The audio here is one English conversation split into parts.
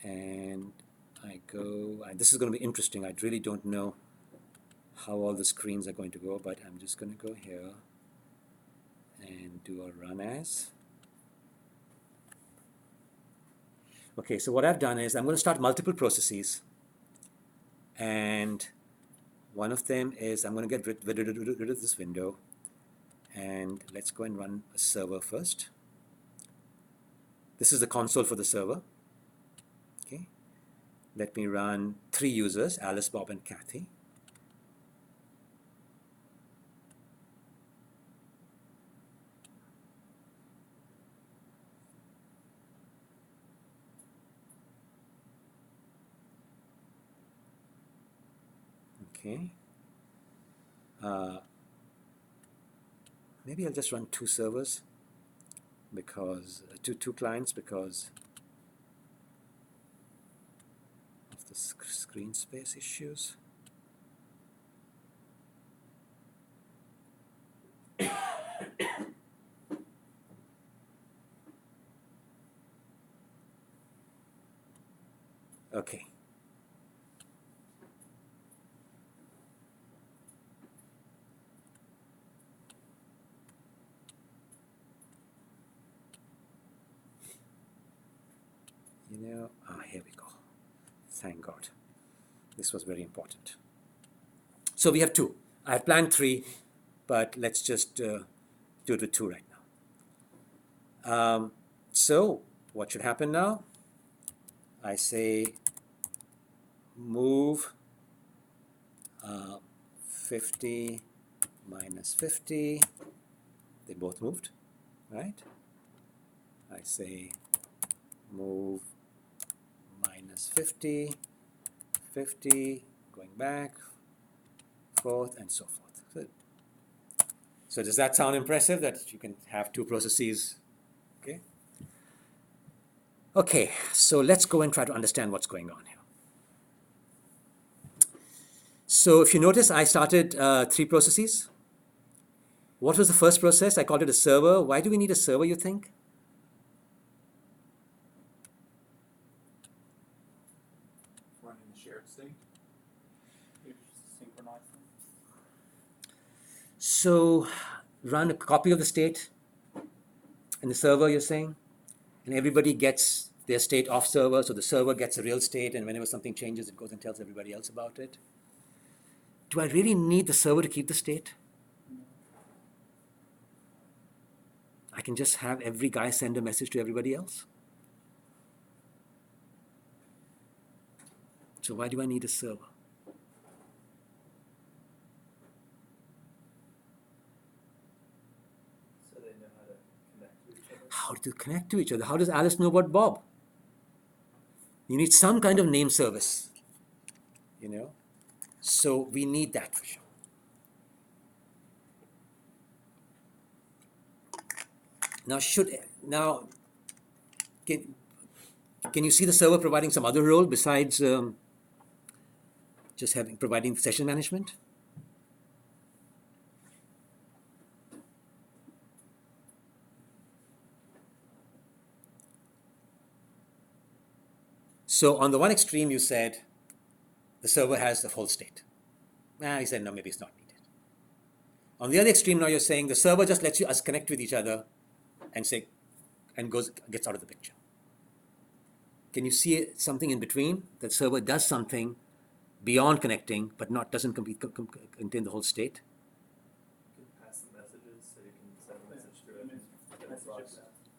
and I go, this is going to be interesting. I really don't know how all the screens are going to go, but I'm just going to go here and do a run as. Okay, so what I've done is I'm going to start multiple processes, and one of them is I'm going to get rid of this window, and let's go and run a server first. This is the console for the server. Okay, let me run 3 users, Alice, Bob, and Kathy. Okay. Maybe I'll just run 2 servers because two clients because of the screen space issues. Okay. Here we go. Thank God. This was very important. So we have 2. I had planned 3, but let's just do it with 2 right now. So what should happen now? I say move 50 minus 50. They both moved, right? I say move minus 50, 50, going back, forth, and so forth. So does that sound impressive, that you can have 2 processes? Okay. Okay, so let's go and try to understand what's going on here. So if you notice, I started 3 processes. What was the first process? I called it a server. Why do we need a server, you think? Running the shared state. Synchronize them. So run a copy of the state in the server, you're saying? And everybody gets their state off server, so the server gets a real state, and whenever something changes, it goes and tells everybody else about it. Do I really need the server to keep the state? I can just have every guy send a message to everybody else. So why do I need a server? So they know how to connect to each other. How do you connect to each other? How does Alice know about Bob? You need some kind of name service, So we need that for sure. Now, can you see the server providing some other role besides just providing session management? So on the one extreme, you said the server has the whole state. You said no, maybe it's not needed. On the other extreme, now you're saying the server just lets us connect with each other and gets out of the picture. Can you see something in between? The server does something beyond connecting, but doesn't contain the whole state. You can pass the messages, so you can send a message to it.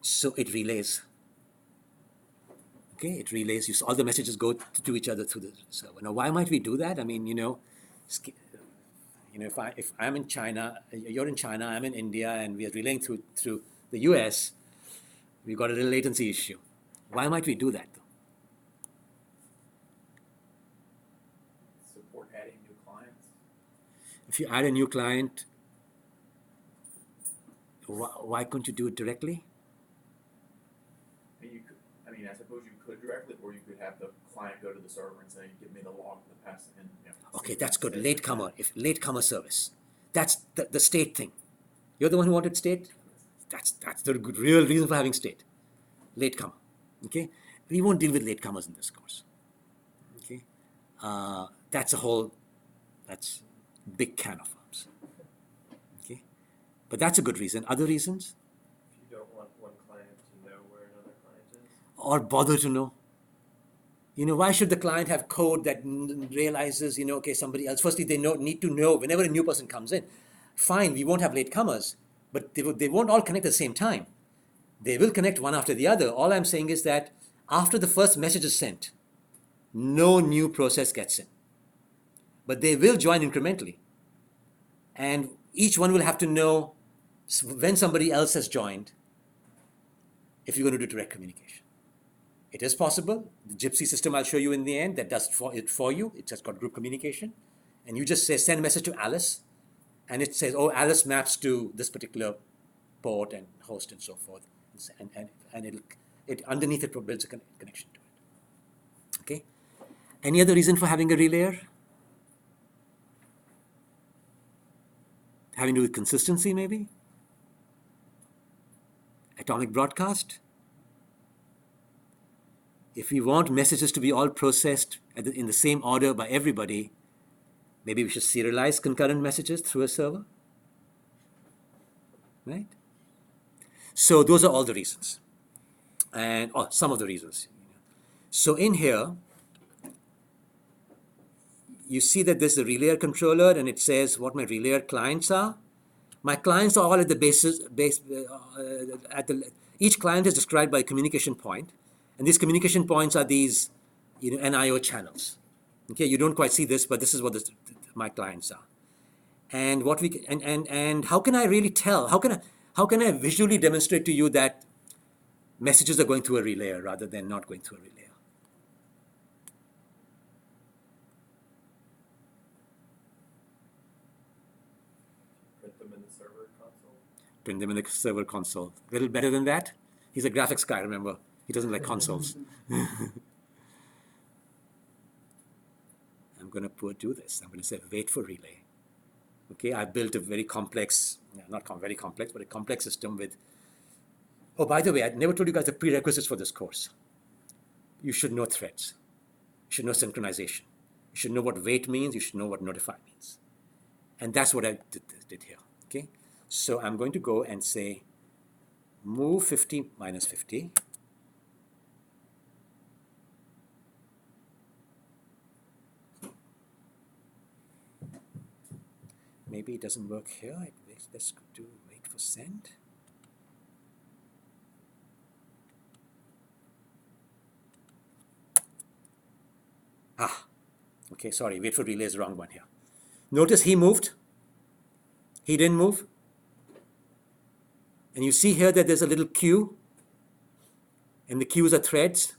So it relays. Okay, it relays. All the messages go to each other through the server. Now, why might we do that? I mean, if I'm in China, you're in China, I'm in India, and we are relaying through the US, we've got a little latency issue. Why might we do that, though? Support adding new clients. If you add a new client, why couldn't you do it directly? I suppose you could directly, or you could have the client go to the server and say, "Give me the log of the pass." Okay, that's good. Latecomer service. That's the state thing. You're the one who wanted state. That's the real reason for having state. Latecomer. Okay, We won't deal with latecomers in this course. Okay, that's a big can of worms. Okay, but that's a good reason. Other reasons? If you don't want one client to know where another client is. Or bother to know. Why should the client have code that realizes, okay, somebody else? Firstly, they need to know whenever a new person comes in. Fine, we won't have latecomers, but they won't all connect at the same time. They will connect one after the other. All I'm saying is that after the first message is sent, no new process gets in. But they will join incrementally. And each one will have to know when somebody else has joined if you're going to do direct communication. It is possible. The Gypsy system I'll show you in the end that does it for you. It's just got group communication. And you just say, send a message to Alice. And it says, oh, Alice maps to this particular port and host and so forth. And it underneath it builds a connection to it. Okay? Any other reason for having a relayer? Having to do with consistency, maybe? Atomic broadcast? If we want messages to be all processed in the same order by everybody, maybe we should serialize concurrent messages through a server, right? So those are all the reasons, and some of the reasons. So in here, you see that there's a relayer controller, and it says what my relayer clients are. My clients are all at the each client is described by a communication point. And these communication points are these, NIO channels. Okay, you don't quite see this, but this is what my clients are. And what and how can I really tell? How can I visually demonstrate to you that messages are going through a relayer rather than not going through a relayer? Print them in the server console. Print them in the server console. A little better than that. He's a graphics guy, remember. He doesn't like consoles. I'm going to do this. I'm going to say wait for relay. Okay, I built a very complex, very complex, but a complex system with, oh, by the way, I never told you guys the prerequisites for this course. You should know threads. You should know synchronization. You should know what wait means. You should know what notify means. And that's what I did here. Okay, so I'm going to go and say move 50 minus 50. Maybe it doesn't work here. Let's do wait for send. Okay, sorry, wait for relay is the wrong one here. Notice he moved. He didn't move. And you see here that there's a little queue. And the queues are threads.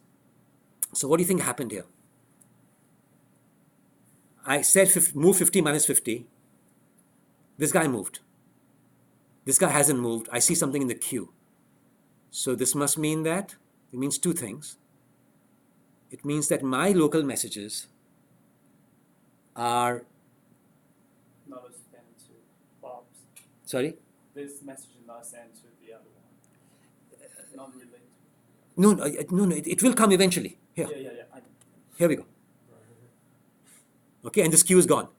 So what do you think happened here? I said move 50 minus 50. This guy moved. This guy hasn't moved. I see something in the queue. So this must mean that, it means two things. It means that my local messages are... not sent to Bob's. Sorry? This message is not sent to the other one. Not related. No, it will come eventually. Here. Yeah. Here we go. Okay, and this queue is gone.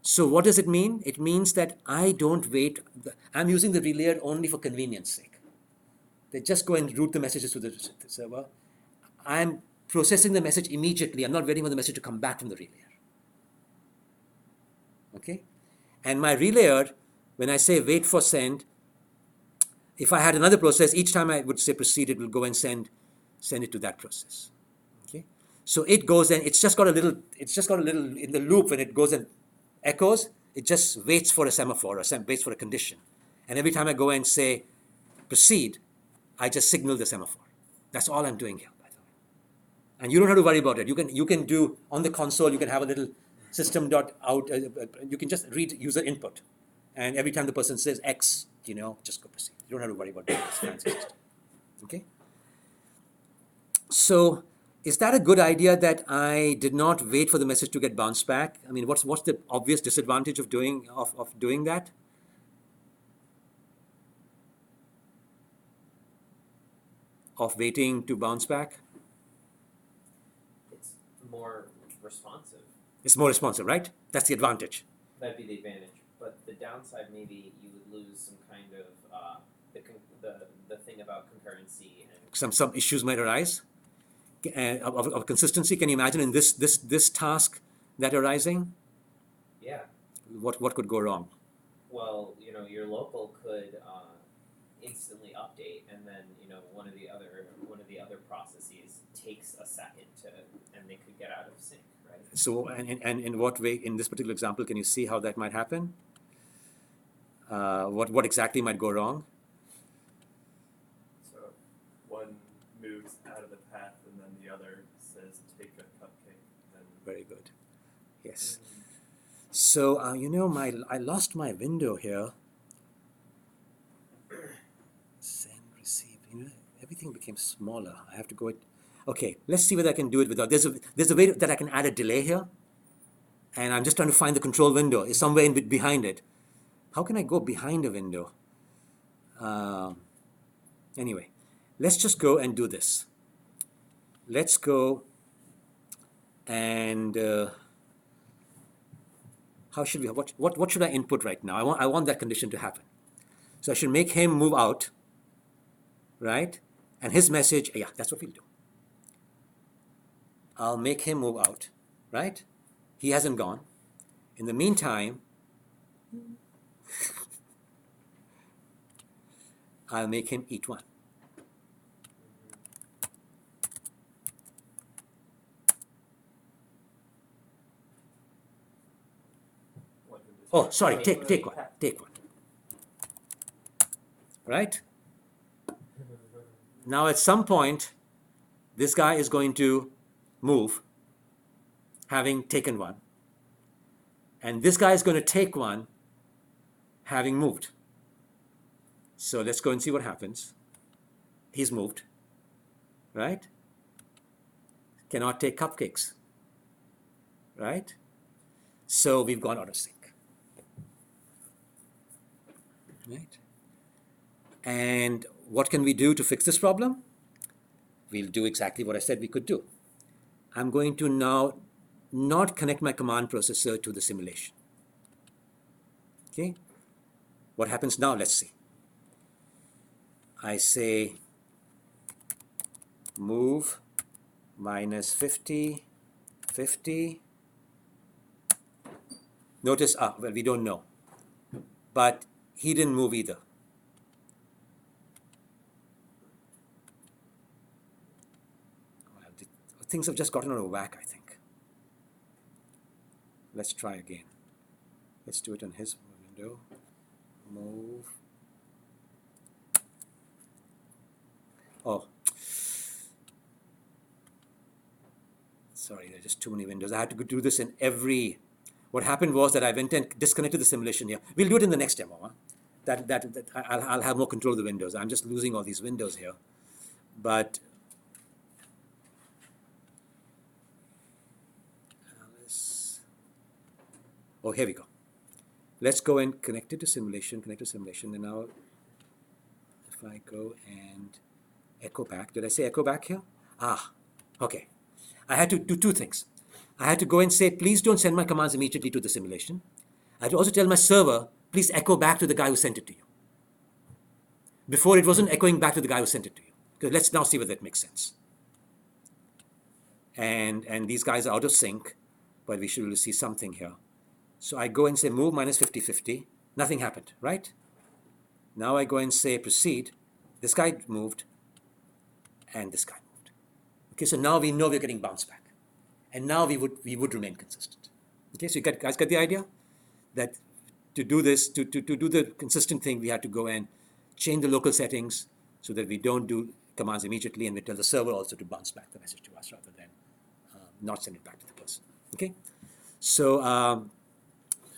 So what does it mean? It means that I don't wait. I'm using the relayer only for convenience sake. They just go and route the messages to the server. I'm processing the message immediately. I'm not waiting for the message to come back from the relayer. Okay? And my relayer, when I say wait for send, if I had another process, each time I would say proceed, it will go and send it to that process. Okay? So it goes and it's just got a little in the loop when it goes and echoes, it just waits for a semaphore or waits for a condition. And every time I go and say proceed, I just signal the semaphore. That's all I'm doing here, by the way. And you don't have to worry about it. You can do on the console, you can have a little system.out, you can just read user input. And every time the person says X, just go proceed. You don't have to worry about this fancy system. Okay? So is that a good idea that I did not wait for the message to get bounced back? I mean, what's the obvious disadvantage of doing that? of waiting to bounce back? It's more responsive. It's more responsive, right? That's the advantage. That'd be the advantage. But the downside, maybe you would lose some kind of the thing about concurrency and Some issues might arise of consistency. Can you imagine in this task that arising? yeah. What could go wrong? Well, your local could instantly update, and then one of the other processes takes a second and they could get out of sync, right? So, and in what way, in this particular example, can you see how that might happen? What exactly might go wrong? So one moves out of the path and then the other says take a cupcake. Then Very good. Yes. So, I lost my window here. Send, receive. Everything became smaller. I have to go. Okay, let's see whether I can do it without. There's a way that I can add a delay here, and I'm just trying to find the control window. It's somewhere behind it. How can I go behind a window? Anyway, let's just go and do this. Let's go and how should we? What should I input right now? I want that condition to happen. So I should make him move out, right? And his message, yeah, that's what we'll do. I'll make him move out, right? He hasn't gone. In the meantime, I'll make him eat one. what did this? Oh, sorry, take one. Right? Now at some point, this guy is going to move, having taken one. And this guy is going to take one, having moved. So let's go and see what happens. He's moved, right? Cannot take cupcakes, right? So we've gone out of sync, right? And what can we do to fix this problem? We'll do exactly what I said we could do. I'm going to now not connect my command processor to the simulation. Okay? What happens now? Let's see. I say move minus 50, 50. Notice, well, we don't know. But he didn't move either. Things have just gotten out of whack, I think. Let's try again. Let's do it on his window. Move. Oh. Sorry, there are just too many windows. I had to do this in every... What happened was that I went and disconnected the simulation here. We'll do it in the next demo. Huh? I'll have more control of the windows. I'm just losing all these windows here. But... Oh, here we go. Let's go and connect it to simulation, and now if I go and echo back, did I say echo back here? Okay. I had to do two things. I had to go and say, please don't send my commands immediately to the simulation. I had to also tell my server, please echo back to the guy who sent it to you. Before, it wasn't echoing back to the guy who sent it to you. Because let's now see whether that makes sense. And these guys are out of sync, but we should really see something here. So I go and say move minus 50, 50. Nothing happened, right? Now I go and say proceed. This guy moved, and this guy moved. Okay, so now we know we're getting bounce back. And now we would remain consistent. Okay, so you guys get the idea? That to do this, to do the consistent thing, we had to go and change the local settings so that we don't do commands immediately, and we tell the server also to bounce back the message to us rather than not send it back to the person. Okay, so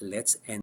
let's end.